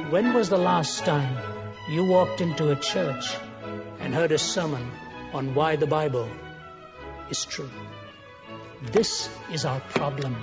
When was the last time you walked into a church and heard a sermon on why the Bible is true? This is our problem.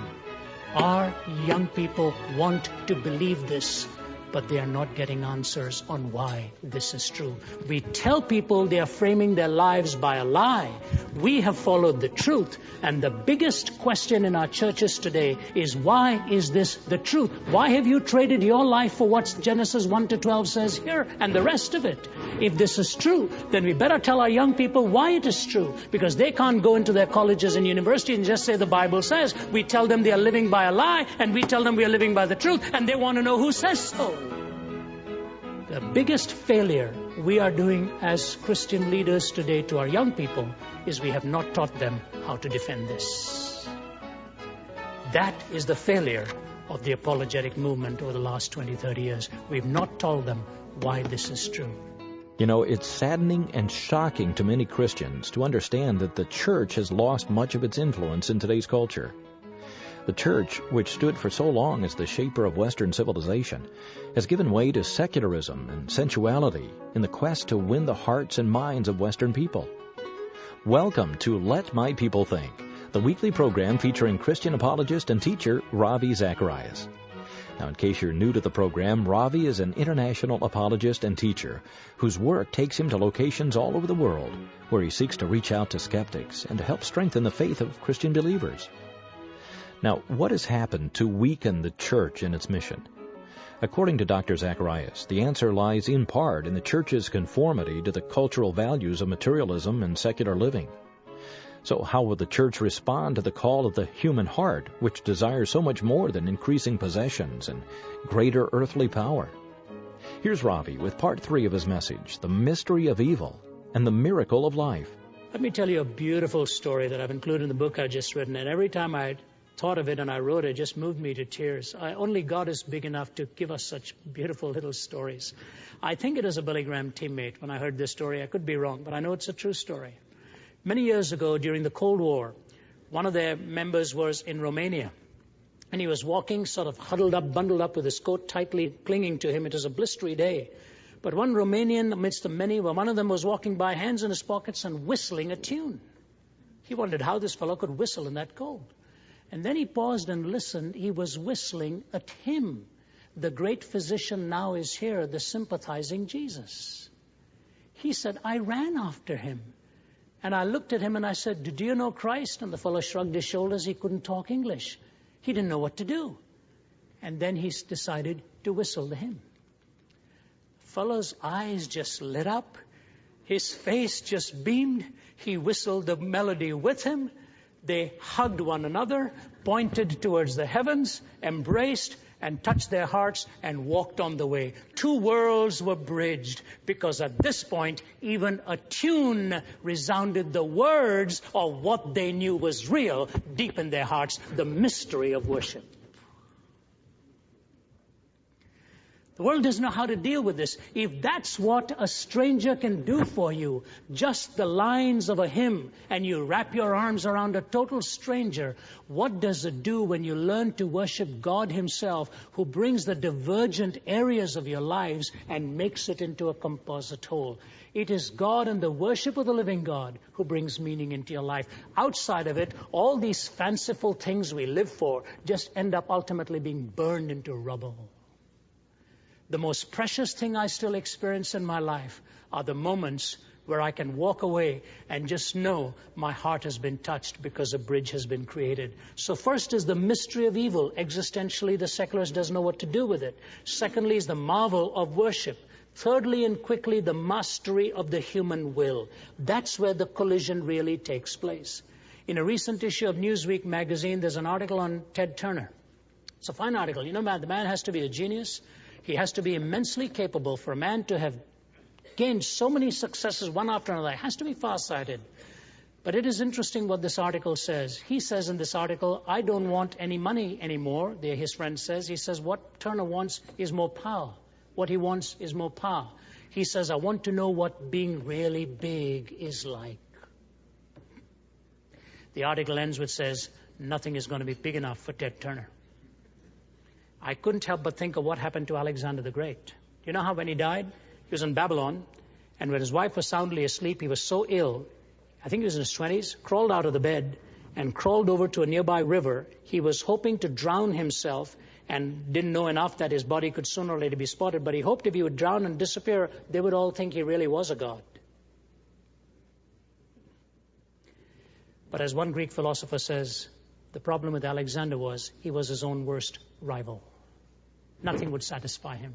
Our young people want to believe this, but they are not getting answers on why this is true. We tell people they are framing their lives by a lie. We have followed the truth, and the biggest question in our churches today is, why is this the truth? Why have you traded your life for what Genesis 1 to 12 says here and the rest of it? If this is true, then we better tell our young people why it is true, because they can't go into their colleges and universities and just say the Bible says. We tell them they are living by a lie, and we tell them we are living by the truth, and they want to know who says so. The biggest failure we are doing as Christian leaders today to our young people is we have not taught them how to defend this. That is the failure of the apologetic movement over the last 20, 30 years. We've not told them why this is true. You know, it's saddening and shocking to many Christians to understand that the church has lost much of its influence in today's culture. The church, which stood for so long as the shaper of Western civilization, has given way to secularism and sensuality in the quest to win the hearts and minds of Western people. Welcome to Let My People Think, the weekly program featuring Christian apologist and teacher RAVI ZECHARIAS. Now, in case you're new to the program, RAVI is an international apologist and teacher whose work takes him to locations all over the world where he seeks to reach out to skeptics and to help strengthen the faith of Christian believers. Now, what has happened to weaken the church in its mission? According to Dr. Zacharias, the answer lies in part in the church's conformity to the cultural values of materialism and secular living. So how will the church respond to the call of the human heart, which desires so much more than increasing possessions and greater earthly power? Here's Ravi with part 3 of his message, The Mystery of Evil and the Miracle of Life. Let me tell you a beautiful story that I've included in the book I've just written, and every time I thought of it and I wrote it, just moved me to tears. Only God is big enough to give us such beautiful little stories. I think it is a Billy Graham teammate when I heard this story. I could be wrong, but I know it's a true story. Many years ago, during the Cold War, one of their members was in Romania, and he was walking sort of huddled up, bundled up with his coat tightly clinging to him. It was a blistery day. But one Romanian amidst the many, one of them was walking by, hands in his pockets and whistling a tune. He wondered how this fellow could whistle in that cold. And then he paused and listened. He was whistling a hymn. The great physician now is here, the sympathizing Jesus. He said, I ran after him. And I looked at him and I said, do you know Christ? And the fellow shrugged his shoulders. He couldn't talk English. He didn't know what to do. And then he decided to whistle the hymn. The fellow's eyes just lit up. His face just beamed. He whistled the melody with him. They hugged one another, pointed towards the heavens, embraced, and touched their hearts and walked on the way. 2 worlds were bridged, because at this point, even a tune resounded the words of what they knew was real deep in their hearts, the mystery of worship. The world doesn't know how to deal with this. If that's what a stranger can do for you, just the lines of a hymn, and you wrap your arms around a total stranger, what does it do when you learn to worship God Himself, who brings the divergent areas of your lives and makes it into a composite whole? It is God and the worship of the living God who brings meaning into your life. Outside of it, all these fanciful things we live for just end up ultimately being burned into rubble. The most precious thing I still experience in my life are the moments where I can walk away and just know my heart has been touched because a bridge has been created. So first is the mystery of evil. Existentially, the secularist doesn't know what to do with it. Secondly is the marvel of worship. Thirdly and quickly, the mastery of the human will. That's where the collision really takes place. In a recent issue of Newsweek magazine, there's an article on Ted Turner. It's a fine article. You know, the man has to be a genius. He has to be immensely capable for a man to have gained so many successes one after another. He has to be farsighted. But it is interesting what this article says. He says in this article, I don't want any money anymore, his friend says. He says what Turner wants is more power. What he wants is more power. He says, I want to know what being really big is like. The article ends with says, nothing is going to be big enough for Ted Turner. I couldn't help but think of what happened to Alexander the Great. You know how when he died, he was in Babylon, and when his wife was soundly asleep, he was so ill, I think he was in his 20s, crawled out of the bed and crawled over to a nearby river. He was hoping to drown himself and didn't know enough that his body could sooner or later be spotted, but he hoped if he would drown and disappear, they would all think he really was a god. But as one Greek philosopher says, the problem with Alexander was he was his own worst rival. Nothing would satisfy him.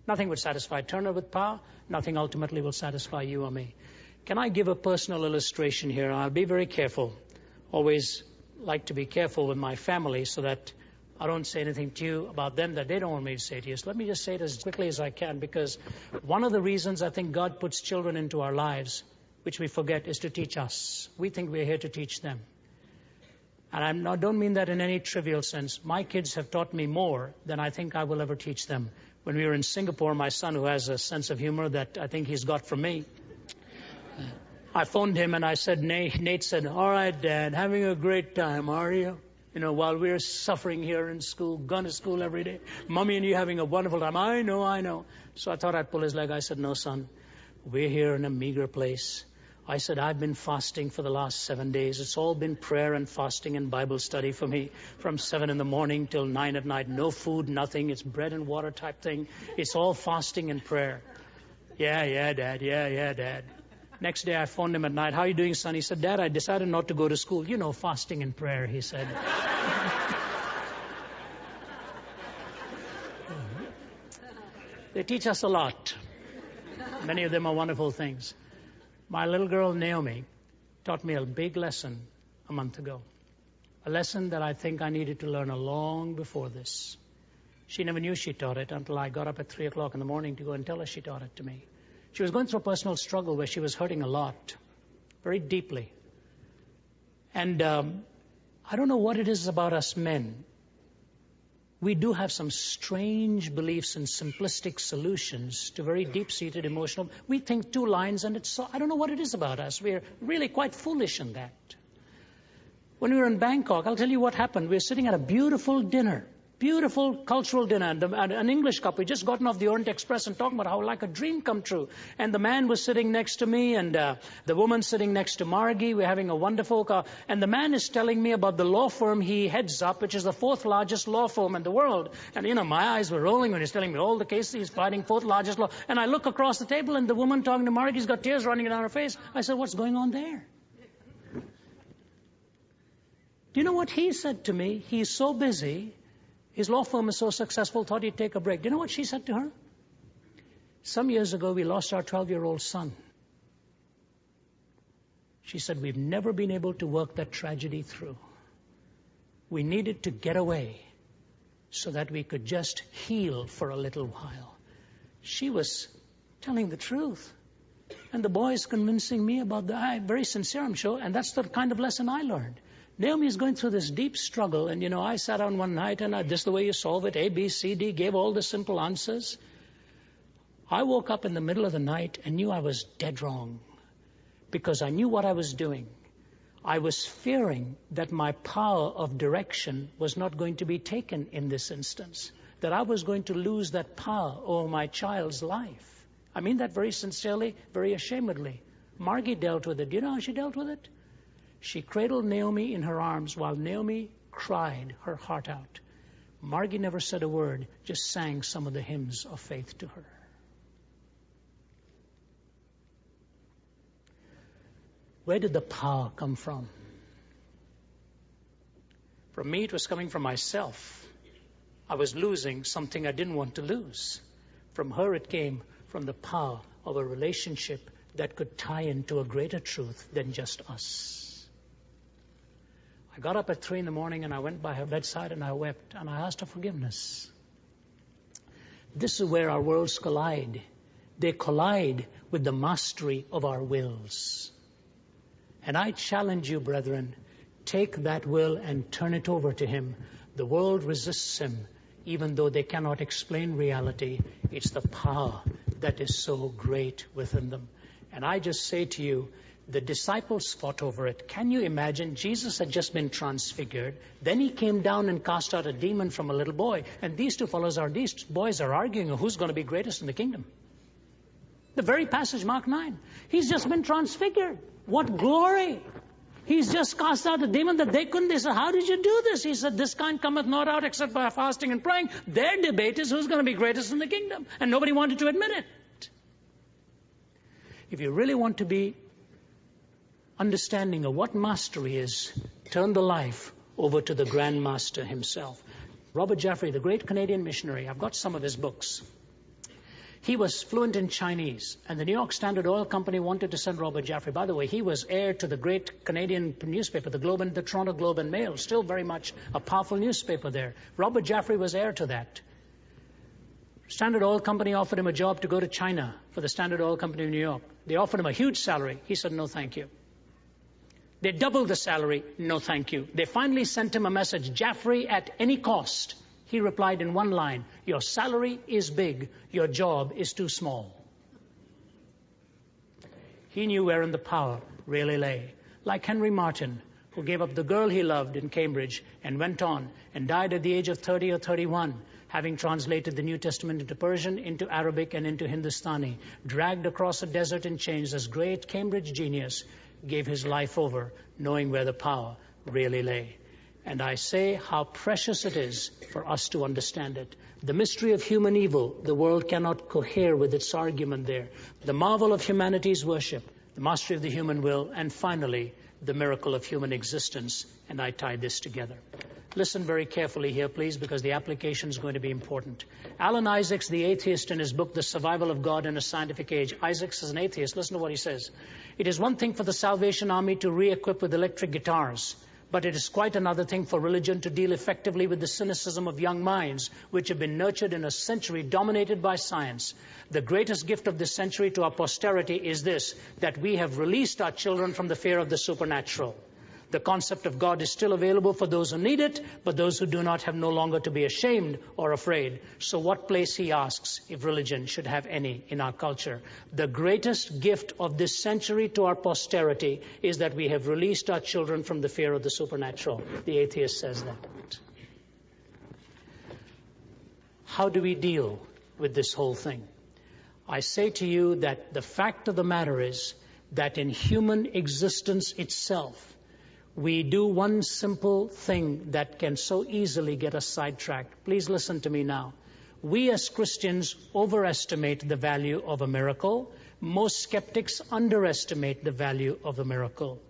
Nothing would satisfy Turner with power. Nothing ultimately will satisfy you or me. Can I give a personal illustration here? I'll be very careful. Always like to be careful with my family so that I don't say anything to you about them that they don't want me to say to you. So let me just say it as quickly as I can, because one of the reasons I think God puts children into our lives, which we forget, is to teach us. We think we're here to teach them. And I don't mean that in any trivial sense. My kids have taught me more than I think I will ever teach them. When we were in Singapore, my son, who has a sense of humor that I think he's got from me, I phoned him and I said, Nate said, "All right, Dad, having a great time, are you? You know, while we're suffering here in school, gone to school every day. Mommy and you having a wonderful time." I know. So I thought I'd pull his leg. I said, "No, son, we're here in a meager place." I said, "I've been fasting for the last 7 days. It's all been prayer and fasting and Bible study for me from 7 in the morning till 9 at night. No food, nothing. It's bread and water type thing. It's all fasting and prayer." Yeah, Dad. Next day I phoned him at night. "How are you doing, son?" He said, "Dad, I decided not to go to school." "You know, fasting and prayer," he said. They teach us a lot. Many of them are wonderful things. My little girl, Naomi, taught me a big lesson a month ago. A lesson that I think I needed to learn long before this. She never knew she taught it until I got up at 3 o'clock in the morning to go and tell her she taught it to me. She was going through a personal struggle where she was hurting a lot, very deeply. And I don't know what it is about us men. We do have some strange beliefs and simplistic solutions to very deep-seated emotional. We think 2 lines and it's so, I don't know what it is about us. We're really quite foolish in that. When we were in Bangkok, I'll tell you what happened. We were sitting at a beautiful dinner. Beautiful cultural dinner, and an English couple. We just gotten off the Orient Express and talking about how like a dream come true. And the man was sitting next to me, and the woman sitting next to Margie. We're having a wonderful and the man is telling me about the law firm he heads up, which is the 4th largest law firm in the world. And you know, my eyes were rolling when he's telling me all the cases he's fighting, 4th largest law. And I look across the table, and the woman talking to Margie's got tears running down her face. I said, "What's going on there?" Do you know what he said to me? He's so busy. His law firm is so successful, thought he'd take a break. Do you know what she said to her? "Some years ago, we lost our 12-year-old son. She said, we've never been able to work that tragedy through. We needed to get away so that we could just heal for a little while." She was telling the truth. And the boy is convincing me about that. Very sincere, I'm sure. And that's the kind of lesson I learned. Naomi is going through this deep struggle, and I sat down one night and this is the way you solve it, A, B, C, D, gave all the simple answers. I woke up in the middle of the night and knew I was dead wrong, because I knew what I was doing. I was fearing that my power of direction was not going to be taken in this instance, that I was going to lose that power over my child's life. I mean that very sincerely, very ashamedly. Margie dealt with it. Do you know how she dealt with it? She cradled Naomi in her arms while Naomi cried her heart out. Margie never said a word, just sang some of the hymns of faith to her. Where did the power come from? From me, it was coming from myself. I was losing something I didn't want to lose. From her, it came from the power of a relationship that could tie into a greater truth than just us. I got up at 3 in the morning and I went by her bedside and I wept and I asked her forgiveness. This is where our worlds collide. They collide with the mastery of our wills. And I challenge you, brethren, take that will and turn it over to Him. The world resists Him, even though they cannot explain reality. It's the power that is so great within them. And I just say to you, The disciples fought over it. Can you imagine? Jesus had just been transfigured. Then he came down and cast out a demon from a little boy. And these boys are arguing who's going to be greatest in the kingdom. The very passage, Mark 9. He's just been transfigured. What glory! He's just cast out a demon that they couldn't. They said, how did you do this? He said, this kind cometh not out except by fasting and praying. Their debate is who's going to be greatest in the kingdom. And nobody wanted to admit it. If you really want to be understanding of what mastery is, turn the life over to the Grand Master himself. Robert Jeffrey, the great Canadian missionary, I've got some of his books. He was fluent in Chinese, and the New York Standard Oil Company wanted to send Robert Jeffrey. By the way, he was heir to the great Canadian newspaper, the Toronto Globe and Mail, still very much a powerful newspaper there. Robert Jeffrey was heir to that. Standard Oil Company offered him a job to go to China for the Standard Oil Company of New York. They offered him a huge salary. He said, no, thank you. They doubled the salary. No, thank you. They finally sent him a message, Jeffrey, at any cost. He replied in one line, your salary is big, your job is too small. He knew wherein the power really lay. Like Henry Martyn, who gave up the girl he loved in Cambridge and went on and died at the age of 30 or 31, having translated the New Testament into Persian, into Arabic, and into Hindustani, dragged across a desert in chains, this great Cambridge genius gave his life over, knowing where the power really lay. And I say how precious it is for us to understand it. The mystery of human evil, the world cannot cohere with its argument there. The marvel of humanity's worship, the mastery of the human will, and finally, the miracle of human existence. And I tie this together. Listen very carefully here, please, because the application is going to be important. Alan Isaacs, the atheist, in his book, The Survival of God in a Scientific Age. Isaacs is an atheist. Listen to what he says. It is one thing for the Salvation Army to re-equip with electric guitars, but it is quite another thing for religion to deal effectively with the cynicism of young minds, which have been nurtured in a century dominated by science. The greatest gift of this century to our posterity is this, that we have released our children from the fear of the supernatural. The concept of God is still available for those who need it, but those who do not have no longer to be ashamed or afraid. So what place, he asks, if religion should have any in our culture? The greatest gift of this century to our posterity is that we have released our children from the fear of the supernatural. The atheist says that. How do we deal with this whole thing? I say to you that the fact of the matter is that in human existence itself, we do one simple thing that can so easily get us sidetracked. Please listen to me now. We as Christians overestimate the value of a miracle. Most skeptics underestimate the value of a miracle.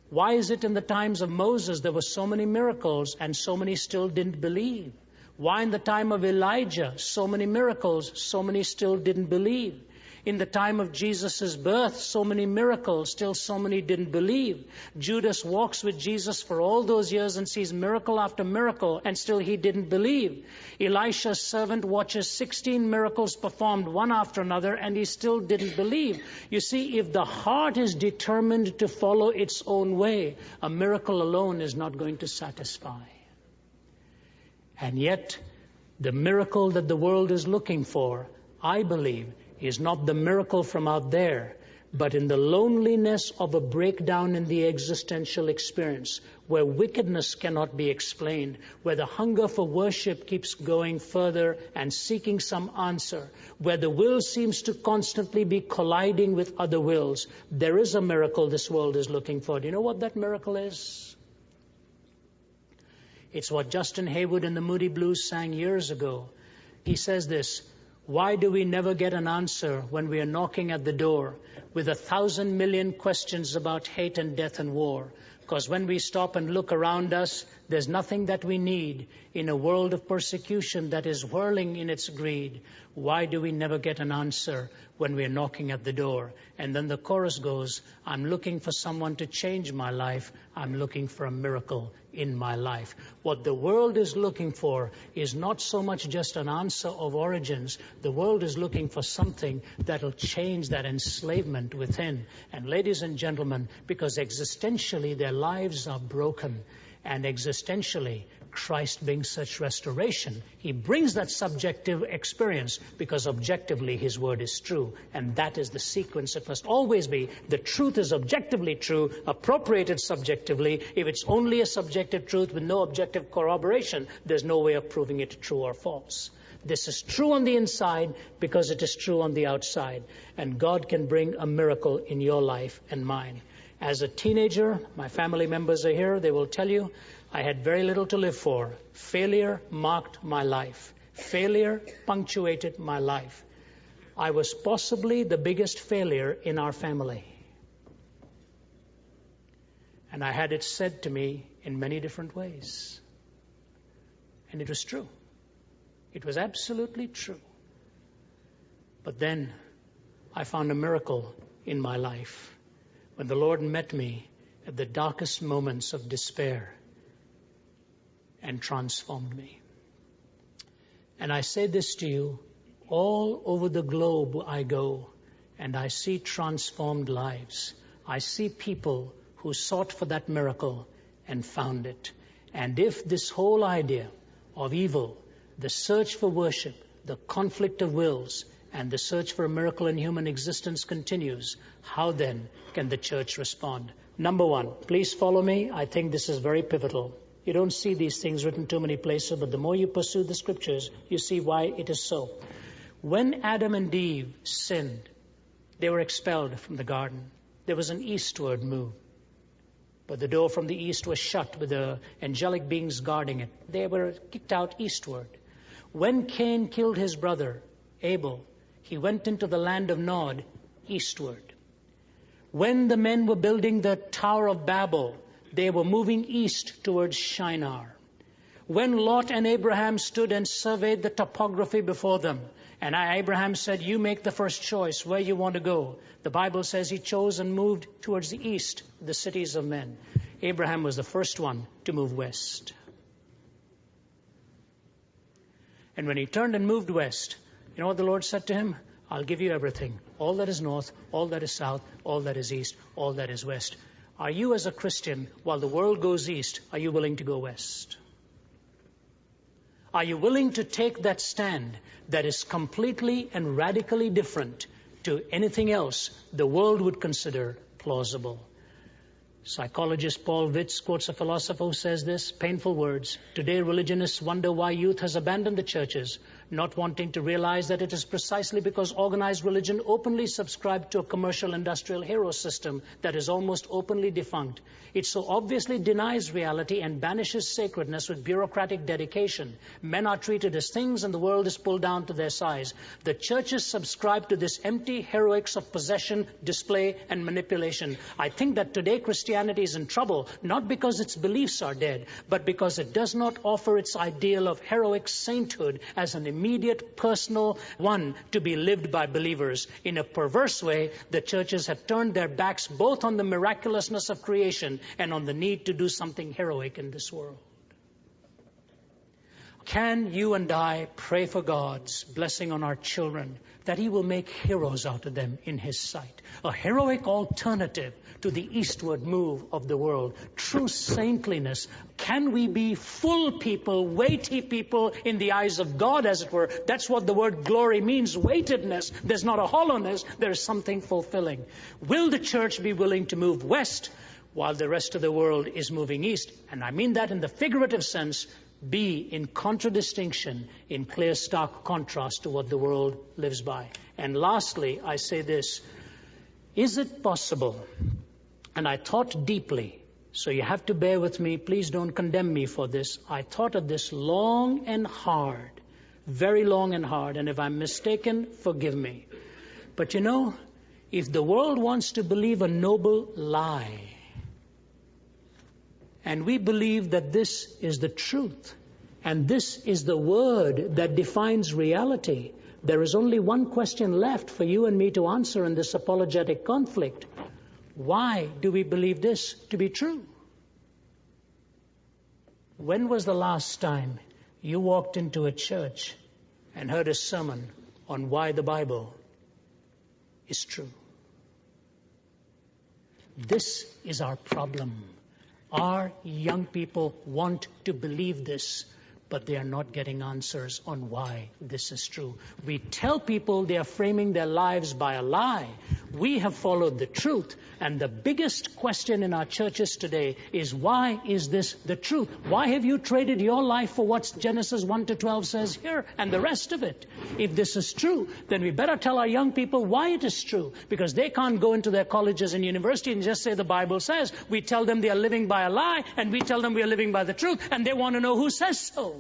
Why is it in the times of Moses there were so many miracles and so many still didn't believe? Why in the time of Elijah so many miracles, so many still didn't believe? In the time of Jesus' birth, so many miracles, still so many didn't believe. Judas walks with Jesus for all those years and sees miracle after miracle, and still he didn't believe. Elisha's servant watches 16 miracles performed one after another, and he still didn't believe. You see, if the heart is determined to follow its own way, a miracle alone is not going to satisfy. And yet, the miracle that the world is looking for, I believe, is not the miracle from out there, but in the loneliness of a breakdown in the existential experience, where wickedness cannot be explained, where the hunger for worship keeps going further and seeking some answer, where the will seems to constantly be colliding with other wills. There is a miracle this world is looking for. Do you know what that miracle is? It's what Justin Hayward in the Moody Blues sang years ago. He says this, why do we never get an answer when we are knocking at the door with 1,000 million questions about hate and death and war? Because when we stop and look around us, there's nothing that we need in a world of persecution that is whirling in its greed. Why do we never get an answer when we're knocking at the door? And then the chorus goes, I'm looking for someone to change my life. I'm looking for a miracle in my life. What the world is looking for is not so much just an answer of origins. The world is looking for something that'll change that enslavement within. And ladies and gentlemen, because existentially their lives are broken, And existentially, Christ brings such restoration. He brings that subjective experience because objectively His word is true. And that is the sequence it must always be. The truth is objectively true, appropriated subjectively. If it's only a subjective truth with no objective corroboration, there's no way of proving it true or false. This is true on the inside because it is true on the outside. And God can bring a miracle in your life and mine. As a teenager, my family members are here, they will tell you, I had very little to live for. Failure marked my life. Failure punctuated my life. I was possibly the biggest failure in our family. And I had it said to me in many different ways. And it was true. It was absolutely true. But then I found a miracle in my life when the Lord met me at the darkest moments of despair and transformed me. And I say this to you, all over the globe I go, and I see transformed lives. I see people who sought for that miracle and found it. And if this whole idea of evil, the search for worship, the conflict of wills, and the search for a miracle in human existence continues, how then can the church respond? Number one, please follow me. I think this is very pivotal. You don't see these things written too many places, but the more you pursue the scriptures, you see why it is so. When Adam and Eve sinned, they were expelled from the garden. There was an eastward move. But the door from the east was shut with the angelic beings guarding it. They were kicked out eastward. When Cain killed his brother, Abel, he went into the land of Nod, eastward. When the men were building the Tower of Babel, they were moving east towards Shinar. When Lot and Abraham stood and surveyed the topography before them, and Abraham said, you make the first choice where you want to go. The Bible says he chose and moved towards the east, the cities of men. Abraham was the first one to move west. And when he turned and moved west, you know what the Lord said to him? I'll give you everything. All that is north, all that is south, all that is east, all that is west. Are you as a Christian, while the world goes east, are you willing to go west? Are you willing to take that stand that is completely and radically different to anything else the world would consider plausible? Psychologist Paul Witz quotes a philosopher who says this, painful words. Today religionists wonder why youth has abandoned the churches, not wanting to realize that it is precisely because organized religion openly subscribed to a commercial industrial hero system that is almost openly defunct. It so obviously denies reality and banishes sacredness with bureaucratic dedication. Men are treated as things and the world is pulled down to their size. The churches subscribe to this empty heroics of possession, display, and manipulation. I think that today Christianity is in trouble, not because its beliefs are dead, but because it does not offer its ideal of heroic sainthood as an immediate personal one to be lived by believers. In a perverse way, the churches have turned their backs both on the miraculousness of creation and on the need to do something heroic in this world. Can you and I pray for God's blessing on our children, that He will make heroes out of them in His sight? A heroic alternative to the eastward move of the world. True saintliness. Can we be full people, weighty people in the eyes of God, as it were? That's what the word glory means, weightedness. There's not a hollowness, there's something fulfilling. Will the church be willing to move west while the rest of the world is moving east? And I mean that in the figurative sense, be in contradistinction, in clear, stark contrast to what the world lives by. And lastly, I say this, is it possible, and I thought deeply, so you have to bear with me, please don't condemn me for this. I thought of this long and hard, very long and hard, and if I'm mistaken, forgive me. But you know, if the world wants to believe a noble lie, and we believe that this is the truth, and this is the word that defines reality, there is only one question left for you and me to answer in this apologetic conflict. Why do we believe this to be true? When was the last time you walked into a church and heard a sermon on why the Bible is true? This is our problem. Our young people want to believe this, but they are not getting answers on why this is true. We tell people they are framing their lives by a lie. We have followed the truth. And the biggest question in our churches today is, why is this the truth? Why have you traded your life for what Genesis 1 to 12 says here and the rest of it? If this is true, then we better tell our young people why it is true, because they can't go into their colleges and university and just say the Bible says. We tell them they are living by a lie, and we tell them we are living by the truth, and they want to know who says so.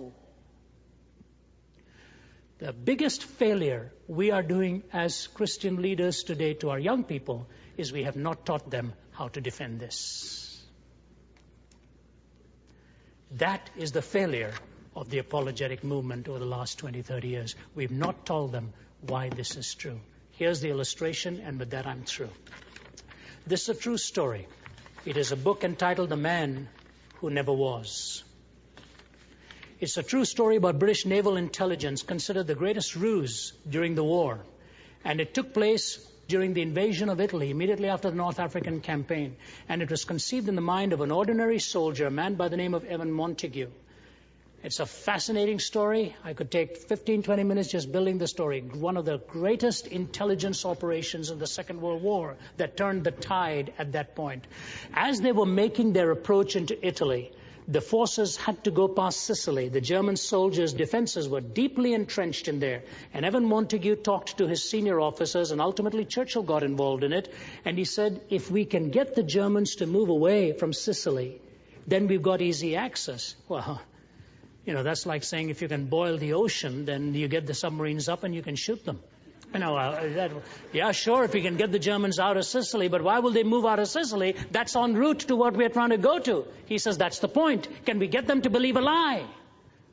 The biggest failure we are doing as Christian leaders today to our young people is we have not taught them how to defend this. That is the failure of the apologetic movement over the last 20, 30 years. We've not told them why this is true. Here's the illustration, and with that I'm through. This is a true story. It is a book entitled The Man Who Never Was. It's a true story about British naval intelligence, considered the greatest ruse during the war. And it took place during the invasion of Italy, immediately after the North African campaign. And it was conceived in the mind of an ordinary soldier, a man by the name of Evan Montague. It's a fascinating story. I could take 15, 20 minutes just building the story. One of the greatest intelligence operations of the Second World War that turned the tide at that point. As they were making their approach into Italy, the forces had to go past Sicily. The German soldiers' defenses were deeply entrenched in there. And Evan Montague talked to his senior officers, and ultimately Churchill got involved in it. And he said, if we can get the Germans to move away from Sicily, then we've got easy access. Well, you know, that's like saying if you can boil the ocean, then you get the submarines up and you can shoot them. You know, yeah, sure, if we can get the Germans out of Sicily, but why will they move out of Sicily? That's en route to what we're trying to go to. He says, that's the point. Can we get them to believe a lie?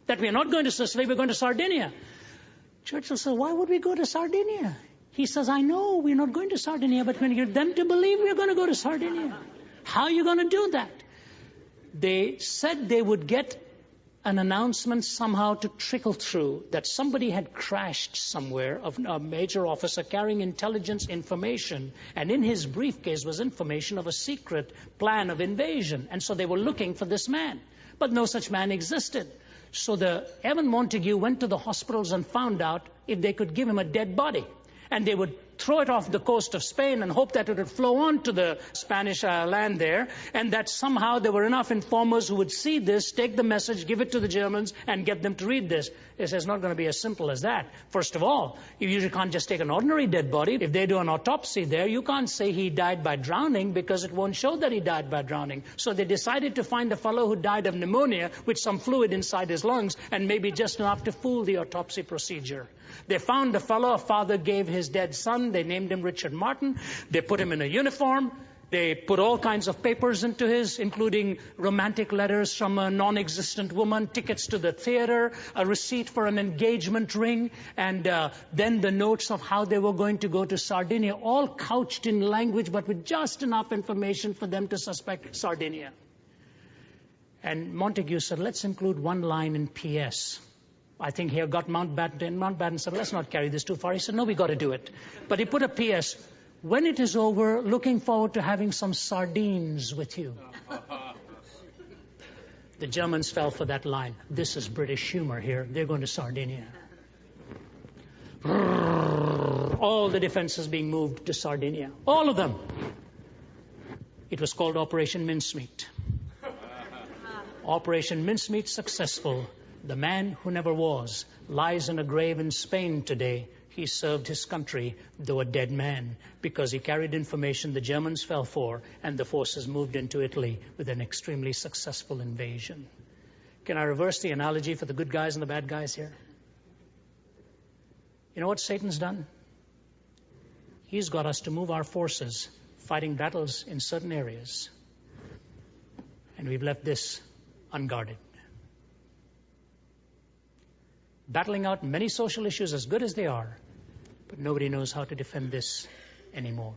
That we're not going to Sicily, we're going to Sardinia. Churchill says, why would we go to Sardinia? He says, I know we're not going to Sardinia, but when you get them to believe we're going to go to Sardinia. How are you going to do that? They said they would get an announcement somehow to trickle through that somebody had crashed somewhere, of a major officer carrying intelligence information, and in his briefcase was information of a secret plan of invasion. And so they were looking for this man, but no such man existed. So the Evan Montague went to the hospitals and found out if they could give him a dead body, and they would throw it off the coast of Spain and hope that it would flow on to the Spanish land there, and that somehow there were enough informers who would see this, take the message, give it to the Germans, and get them to read this. It's not going to be as simple as that. First of all, you usually can't just take an ordinary dead body. If they do an autopsy there, you can't say he died by drowning, because it won't show that he died by drowning. So they decided to find a fellow who died of pneumonia with some fluid inside his lungs, and maybe just enough to fool the autopsy procedure. They found a fellow, a father gave his dead son. They named him Richard Martin. They put him in a uniform. They put all kinds of papers into his, including romantic letters from a non-existent woman, tickets to the theater, a receipt for an engagement ring, and then the notes of how they were going to go to Sardinia, all couched in language, but with just enough information for them to suspect Sardinia. And Montague said, let's include one line in P.S. I think he got Mountbatten. Mountbatten said, let's not carry this too far. He said, no, we got to do it. But he put a P.S. When it is over, looking forward to having some sardines with you. The Germans fell for that line. This is British humor here. They're going to Sardinia. All the defenses being moved to Sardinia. All of them. It was called Operation Mincemeat. Operation Mincemeat successful. The man who never was lies in a grave in Spain today. He served his country, though a dead man, because he carried information the Germans fell for, and the forces moved into Italy with an extremely successful invasion. Can I reverse the analogy for the good guys and the bad guys here? You know what Satan's done? He's got us to move our forces, fighting battles in certain areas, and we've left this unguarded. Battling out many social issues as good as they are, but nobody knows how to defend this anymore.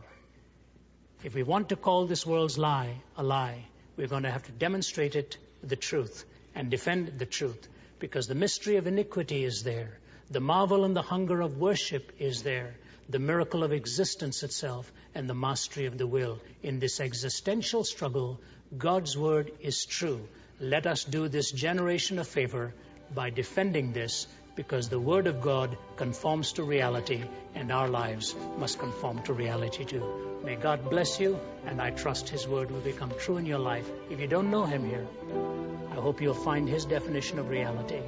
If we want to call this world's lie a lie, we're going to have to demonstrate it with the truth and defend the truth, because the mystery of iniquity is there. The marvel and the hunger of worship is there. the miracle of existence itself, and the mastery of the will. In this existential struggle, God's word is true. Let us do this generation a favor by defending this, because the word of God conforms to reality, and our lives must conform to reality too. May God bless you, and I trust his word will become true in your life. If you don't know him here, I hope you'll find his definition of reality.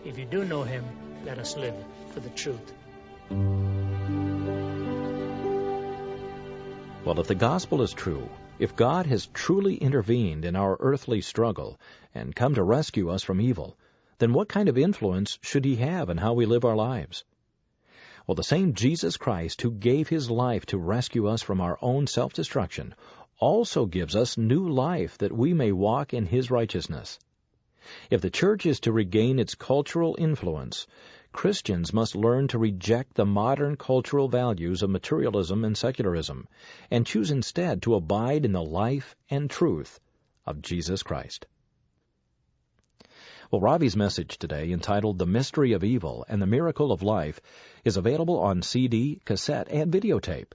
If you do know him, let us live for the truth. Well, if the gospel is true, if God has truly intervened in our earthly struggle and come to rescue us from evil, then what kind of influence should he have in how we live our lives? Well, the same Jesus Christ who gave his life to rescue us from our own self-destruction also gives us new life that we may walk in his righteousness. If the church is to regain its cultural influence, Christians must learn to reject the modern cultural values of materialism and secularism and choose instead to abide in the life and truth of Jesus Christ. Well, Ravi's message today, entitled The Mystery of Evil and the Miracle of Life, is available on CD, cassette, and videotape.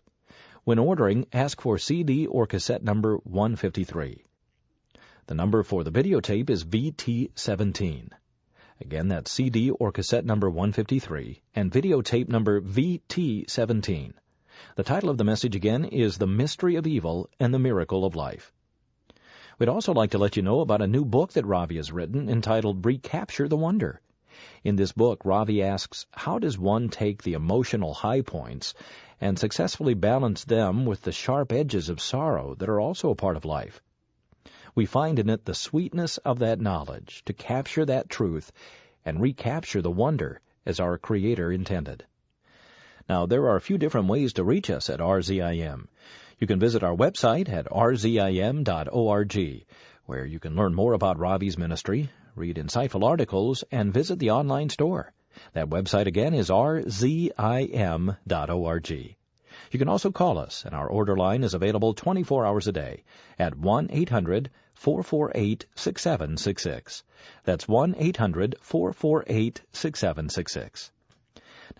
When ordering, ask for CD or cassette number 153. The number for the videotape is VT17. Again, that's CD or cassette number 153 and videotape number VT17. The title of the message again is The Mystery of Evil and the Miracle of Life. We'd also like to let you know about a new book that Ravi has written entitled Recapture the Wonder. In this book, Ravi asks, how does one take the emotional high points and successfully balance them with the sharp edges of sorrow that are also a part of life? We find in it the sweetness of that knowledge to capture that truth and recapture the wonder as our Creator intended. Now, there are a few different ways to reach us at RZIM. You can visit our website at rzim.org, where you can learn more about Ravi's ministry, read insightful articles, and visit the online store. That website again is rzim.org. You can also call us, and our order line is available 24 hours a day at 1-800-448-6766. That's 1-800-448-6766.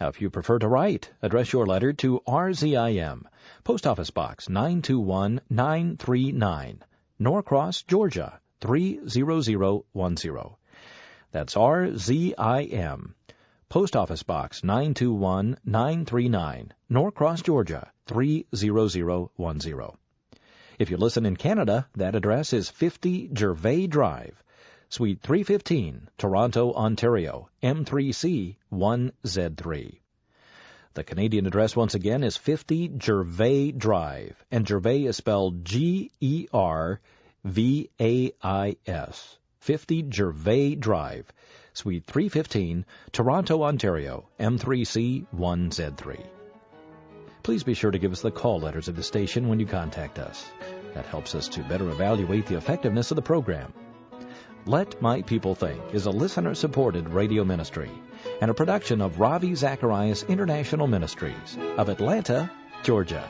Now, if you prefer to write, address your letter to RZIM, Post Office Box 921-939, Norcross, Georgia 30010. That's RZIM, Post Office Box 921-939, Norcross, Georgia 30010. If you listen in Canada, that address is 50 Gervais Drive, Suite 315, Toronto, Ontario, M3C 1Z3. The Canadian address once again is 50 Gervais Drive, and Gervais is spelled Gervais, 50 Gervais Drive, Suite 315, Toronto, Ontario, M3C 1Z3. Please be sure to give us the call letters of the station when you contact us. That helps us to better evaluate the effectiveness of the program. Let My People Think is a listener-supported radio ministry and a production of RAVI Zecharias International Ministries of Atlanta, Georgia.